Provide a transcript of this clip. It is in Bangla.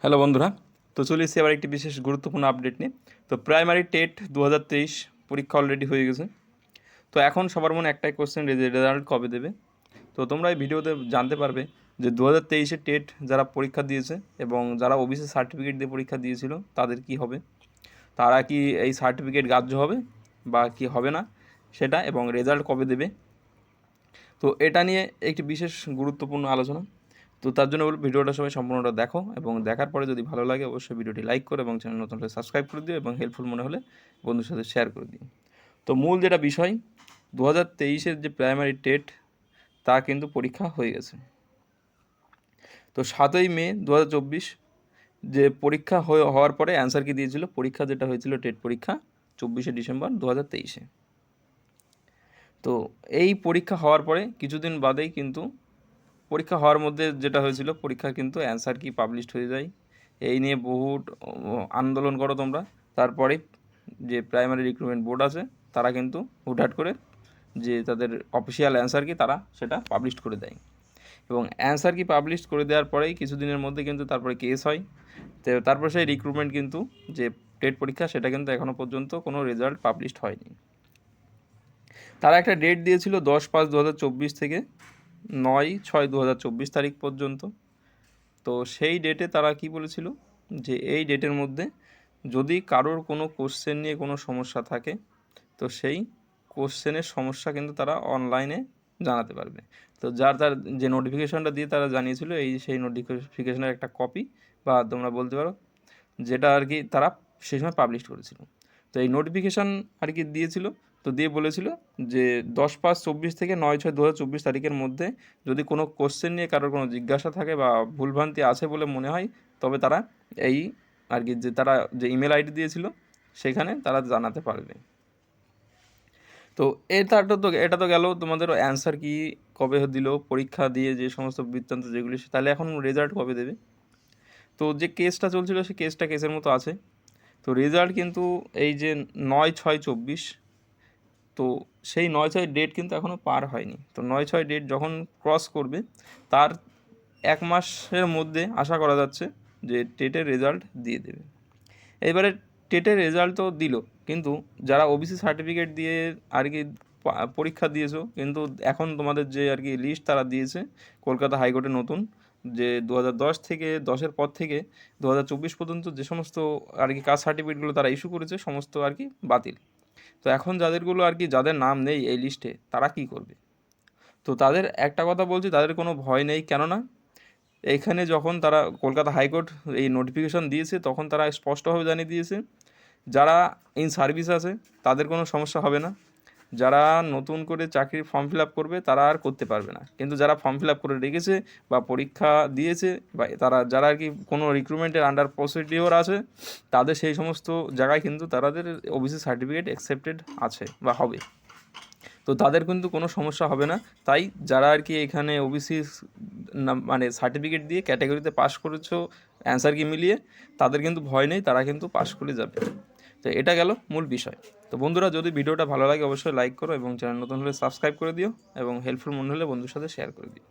হ্যালো বন্ধুরা, তো চলে এসেছি আবার একটি বিশেষ গুরুত্বপূর্ণ আপডেট নিয়ে। তো প্রাইমারি টেট 2023 পরীক্ষা অলরেডি হয়ে গেছে। তো এখন সবার মনে একটাই কোশ্চেন, রেজাল্ট কবে দেবে। তো তোমরা এই ভিডিওতে জানতে পারবে যে 2023-এ টেট যারা পরীক্ষা দিয়েছে এবং যারা ওবিসি সার্টিফিকেট দিয়ে পরীক্ষা দিয়েছিল তাদের কি হবে, তারা কি এই সার্টিফিকেট গ্রাহ্য হবে বা কি হবে না সেটা, এবং রেজাল্ট কবে দেবে। তো এটা নিয়ে একটি বিশেষ গুরুত্বপূর্ণ আলোচনা। তো তার জন্য বলব ভিডিওটা সবাই সম্পূর্ণটা দেখো, এবং দেখার পরে যদি ভালো লাগে অবশ্যই ভিডিওটি লাইক করো এবং চ্যানেল নতুন হলে সাবস্ক্রাইব করে দিও এবং হেল্পফুল মনে হলে বন্ধুর সাথে শেয়ার করে দিও। তো মূল যেটা বিষয়, 2023-এর যে প্রাইমারি টেট তা কিন্তু পরীক্ষা হয়ে গেছে। তো 7ই মে 2024 যে পরীক্ষা হওয়ার পরে অ্যান্সার কি দিয়েছিল, পরীক্ষা যেটা হয়েছিল টেট পরীক্ষা 24শে ডিসেম্বর 2023-এ। তো এই পরীক্ষা হওয়ার পরে কিছুদিন বাদেই কিন্তু পরীক্ষা হওয়ার মধ্যে যেটা হয়েছিল, পরীক্ষার কিন্তু অ্যান্সার কি পাবলিশড হয়ে যায়। এই নিয়ে বহু আন্দোলন করো তোমরা, তারপরে যে প্রাইমারি রিক্রুটমেন্ট বোর্ড আছে তারা কিন্তু হুটহাট করে যে তাদের অফিসিয়াল অ্যান্সার কি তারা সেটা পাবলিশ করে দেয়, এবং অ্যান্সার কি পাবলিশ করে দেওয়ার পরেই কিছুদিনের মধ্যে কিন্তু তারপরে কেস হয়। তো তারপর সেই রিক্রুটমেন্ট কিন্তু যে টেট পরীক্ষা সেটা কিন্তু এখনও পর্যন্ত কোনো রেজাল্ট পাবলিশড হয়নি। তারা একটা ডেট দিয়েছিল 10/5/2024 থেকে 9/6/2024 তারিখ পর্যন্ত। তো সেই ডেটে তারা কি বলেছিল যে এই ডেটের মধ্যে যদি কারোর কোনো কোশ্চেন নিয়ে কোনো সমস্যা থাকে তো সেই কোশ্চেনের সমস্যা কিন্তু তারা অনলাইনে জানাতে পারবে। তো তার যে নোটিফিকেশনটা দিয়ে তারা জানিয়েছিল, এই সেই নোটিফিকেশনের একটা কপি বা তোমরা বলতে পারো যেটা আর কি তারা সেই সময় পাবলিশ করেছিল। তো এই নোটিফিকেশান আর কি দিয়েছিল, তো দিয়ে বলেছিল যে 10/5/24 থেকে 9/6/2024 তারিখের মধ্যে যদি কোনো কোশ্চেন নিয়ে কারোর কোনো জিজ্ঞাসা থাকে বা ভুলভ্রান্তি আছে বলে মনে হয়, তবে তারা এই আর কি যে তারা যে ইমেল আইডি দিয়েছিল সেখানে তারা জানাতে পারবে। তো এটা তো গেল তোমাদের অ্যান্সার কি কবে দিল, পরীক্ষা দিয়ে যে সমস্ত বৃত্তান্ত যেগুলি, তাহলে এখন রেজাল্ট কবে দেবে। তো যে কেসটা চলছিল সেই কেসের মতো আছে। তো রেজাল্ট কিন্তু এই যে 9/6/24, তো সেই 9/6 ডেট কিন্তু এখনও পার হয়নি। তো 9/6 ডেট যখন ক্রস করবে তার 1 মাসের মধ্যে আশা করা যাচ্ছে যে টেটের রেজাল্ট দিয়ে দেবে। এবারে টেটের রেজাল্ট তো দিল, কিন্তু যারা ওবিসি সার্টিফিকেট দিয়ে আর কি পরীক্ষা দিয়েছো, কিন্তু এখন তোমাদের যে আর কি লিস্ট তারা দিয়েছে কলকাতা হাইকোর্টে নতুন, যে 2010 থেকে 10-এর পর থেকে 2024 পর্যন্ত যে সমস্ত আর কি কাস্ট সার্টিফিকেটগুলো তারা ইস্যু করেছে সমস্ত আর কি বাতিল। তো এখন যাদেরগুলো আর কি যাদের নাম নেই এই লিস্টে তারা কি করবে। তো তাদের একটা কথা বলছি, তাদের কোনো ভয় নেই, কেননা এইখানে যখন তারা কলকাতা হাইকোর্ট এই নোটিফিকেশন দিয়েছে তখন তারা স্পষ্টভাবে জানিয়ে দিয়েছে যারা ইন সার্ভিস আছে তাদের কোনো সমস্যা হবে না, যারা নতুন করে চাকরির ফর্ম ফিল আপ করবে তারা আর করতে পারবে না, কিন্তু যারা ফর্ম ফিল আপ করে রেখেছে বা পরীক্ষা দিয়েছে বা যারা আর কি কোনো রিক্রুটমেন্টের আন্ডার প্রসিডিওর আছে তাদের সেই সমস্ত জায়গায় কিন্তু তাদের ওবিসি সার্টিফিকেট অ্যাকসেপ্টেড আছে বা হবে। তো তাদের কিন্তু কোনো সমস্যা হবে না। তাই যারা আর কি এখানে ওবিসি মানে সার্টিফিকেট দিয়ে ক্যাটাগরিতে পাস করেছো অ্যান্সার কি মিলিয়ে, তাদের কিন্তু ভয় নেই, তারা কিন্তু পাস করে যাবে। তো এটা গেল মূল বিষয়। তো বন্ধুরা, যদি ভিডিওটা ভালো লাগে অবশ্যই লাইক করো এবং চ্যানেল নতুন হলে সাবস্ক্রাইব করে দিও এবং হেল্পফুল মনে হলে বন্ধুর সাথে শেয়ার করে দিও।